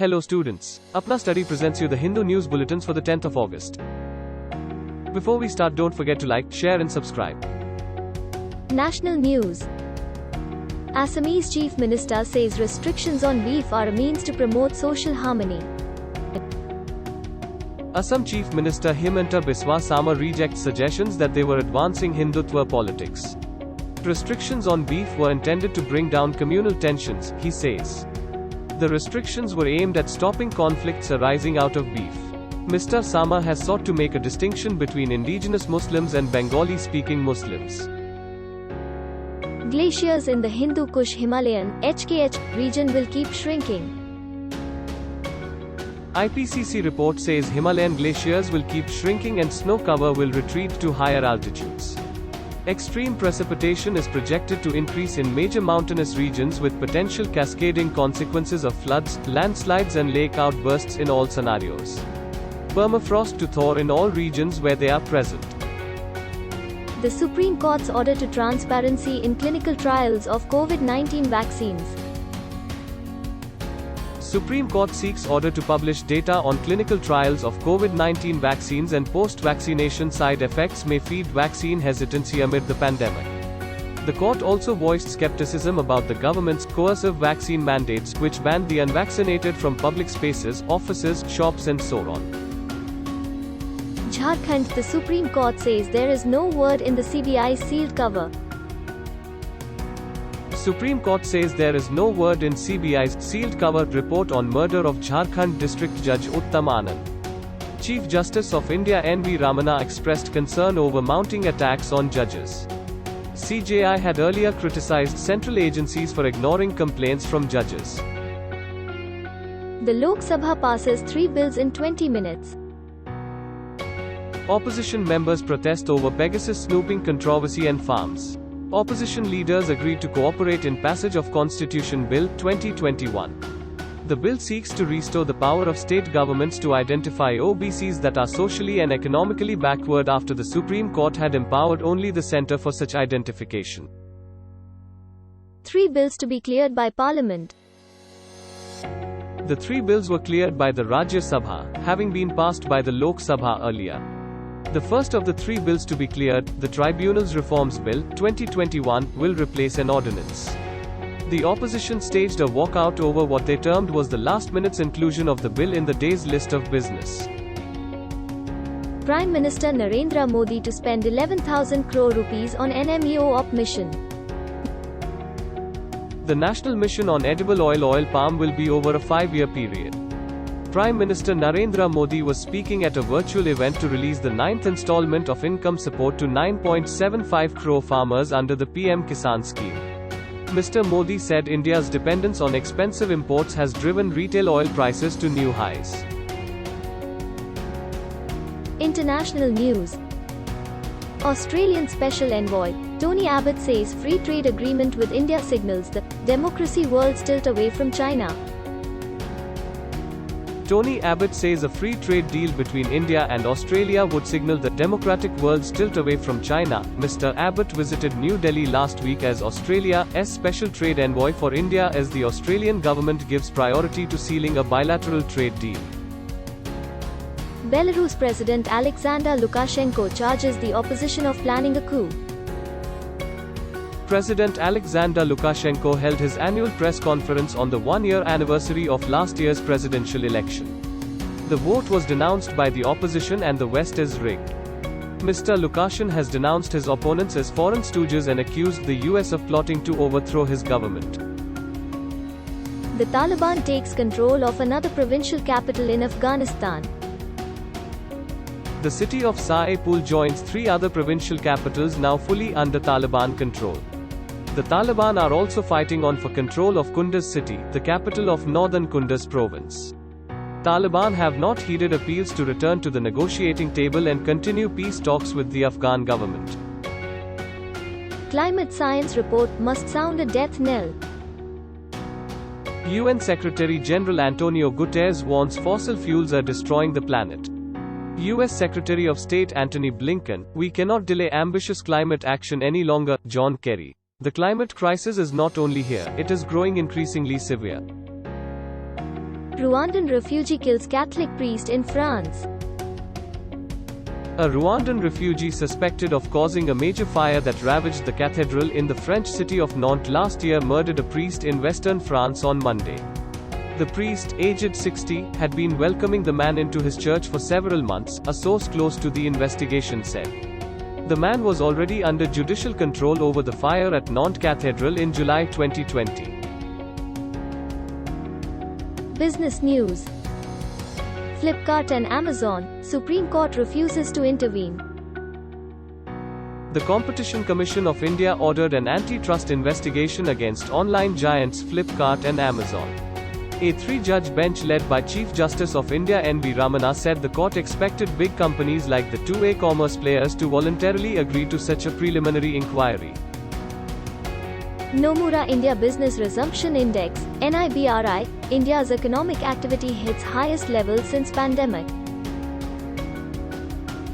Hello students, Apna Study presents you the Hindu News Bulletins for the 10th of August. Before we start, don't forget to like, share and subscribe. National News. Assamese Chief Minister says restrictions on beef are a means to promote social harmony. Assam Chief Minister Himanta Biswa Sarma rejects suggestions that they were advancing Hindutva politics. Restrictions on beef were intended to bring down communal tensions, he says. The restrictions were aimed at stopping conflicts arising out of beef. Mr. Sarma has sought to make a distinction between indigenous Muslims and Bengali-speaking Muslims. Glaciers in the Hindu Kush Himalayan (HKH) region will keep shrinking. IPCC report says Himalayan glaciers will keep shrinking and snow cover will retreat to higher altitudes. Extreme precipitation is projected to increase in major mountainous regions with potential cascading consequences of floods, landslides and lake outbursts in all scenarios. Permafrost to thaw in all regions where they are present. The Supreme Court's order to transparency in clinical trials of COVID-19 vaccines. Supreme Court seeks order to publish data on clinical trials of COVID-19 vaccines and post-vaccination side effects may feed vaccine hesitancy amid the pandemic. The court also voiced skepticism about the government's coercive vaccine mandates, which banned the unvaccinated from public spaces, offices, shops and so on. Jharkhand. The Supreme Court says there is no word in the CBI's sealed cover. Supreme Court says there is no word in CBI's sealed cover report on murder of Jharkhand District Judge Uttam Anand. Chief Justice of India N.V. Ramana expressed concern over mounting attacks on judges. CJI had earlier criticized central agencies for ignoring complaints from judges. The Lok Sabha passes 3 bills in 20 minutes. Opposition members protest over Pegasus snooping controversy and farms. Opposition leaders agreed to cooperate in passage of Constitution Bill 2021. The bill seeks to restore the power of state governments to identify OBCs that are socially and economically backward after the Supreme Court had empowered only the centre for such identification. 3 bills to be cleared by Parliament. The 3 bills were cleared by the Rajya Sabha, having been passed by the Lok Sabha earlier. The first of the 3 bills to be cleared, the Tribunals Reforms Bill 2021, will replace an ordinance. The opposition staged a walkout over what they termed was the last-minute's inclusion of the bill in the day's list of business. Prime Minister Narendra Modi to spend 11,000 crore rupees on NMEO-OP mission. The National Mission on Edible Oil Palm will be over a 5-year period. Prime Minister Narendra Modi was speaking at a virtual event to release the 9th installment of income support to 9.75 crore farmers under the PM Kisan scheme. Mr. Modi said India's dependence on expensive imports has driven retail oil prices to new highs. International news. Australian Special Envoy Tony Abbott says free trade agreement with India signals the democracy world's tilt away from China. Tony Abbott says a free trade deal between India and Australia would signal the democratic world's tilt away from China. Mr. Abbott visited New Delhi last week as Australia's special trade envoy for India as the Australian government gives priority to sealing a bilateral trade deal. Belarus President Alexander Lukashenko charges the opposition of planning a coup. President Alexander Lukashenko held his annual press conference on the 1-year anniversary of last year's presidential election. The vote was denounced by the opposition and the West as rigged. Mr. Lukashenko has denounced his opponents as foreign stooges and accused the US of plotting to overthrow his government. The Taliban takes control of another provincial capital in Afghanistan. The city of Saepul joins 3 other provincial capitals now fully under Taliban control. The Taliban are also fighting on for control of Kunduz city, the capital of northern Kunduz province. Taliban have not heeded appeals to return to the negotiating table and continue peace talks with the Afghan government. Climate science report must sound a death knell. UN Secretary General Antonio Guterres warns fossil fuels are destroying the planet. US Secretary of State Antony Blinken, "We cannot delay ambitious climate action any longer," John Kerry. The climate crisis is not only here, it is growing increasingly severe. Rwandan refugee kills Catholic priest in France. A Rwandan refugee suspected of causing a major fire that ravaged the cathedral in the French city of Nantes last year murdered a priest in western France on Monday. The priest, aged 60, had been welcoming the man into his church for several months, a source close to the investigation said. The man was already under judicial control over the fire at Nantes Cathedral in July 2020. Business news. Flipkart and Amazon, Supreme Court refuses to intervene. The Competition Commission of India ordered an antitrust investigation against online giants Flipkart and Amazon. A three-judge bench led by Chief Justice of India N.V. Ramana said the court expected big companies like the two e-commerce players to voluntarily agree to such a preliminary inquiry. Nomura India Business Resumption Index, NIBRI, India's economic activity hits highest level since pandemic.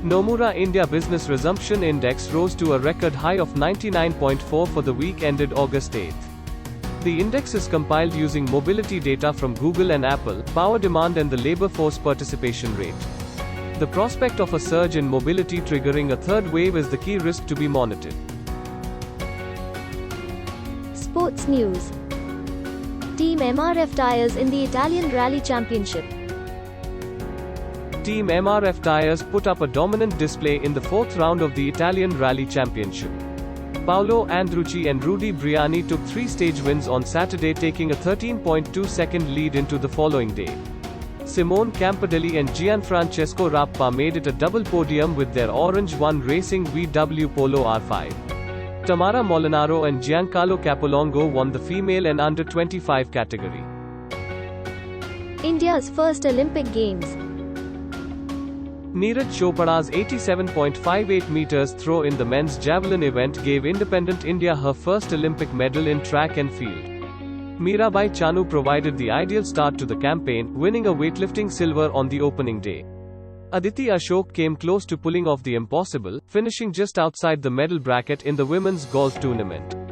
Nomura India Business Resumption Index rose to a record high of 99.4 for the week ended August 8. The index is compiled using mobility data from Google and Apple, power demand and the labor force participation rate. The prospect of a surge in mobility triggering a third wave is the key risk to be monitored. Sports news. Team MRF tires in the Italian Rally Championship. Team MRF Tires put up a dominant display in the fourth round of the Italian Rally Championship. Paolo Andrucci and Rudy Briani took three stage wins on Saturday, taking a 13.2-second lead into the following day. Simone Campodelli and Gianfrancesco Rappa made it a double podium with their Orange One Racing VW Polo R5. Tamara Molinaro and Giancarlo Capolongo won the female and under-25 category. India's first Olympic Games. Neeraj Chopra's 87.58 meters throw in the men's javelin event gave independent India her first Olympic medal in track and field. Mirabai Chanu provided the ideal start to the campaign, winning a weightlifting silver on the opening day. Aditi Ashok came close to pulling off the impossible, finishing just outside the medal bracket in the women's golf tournament.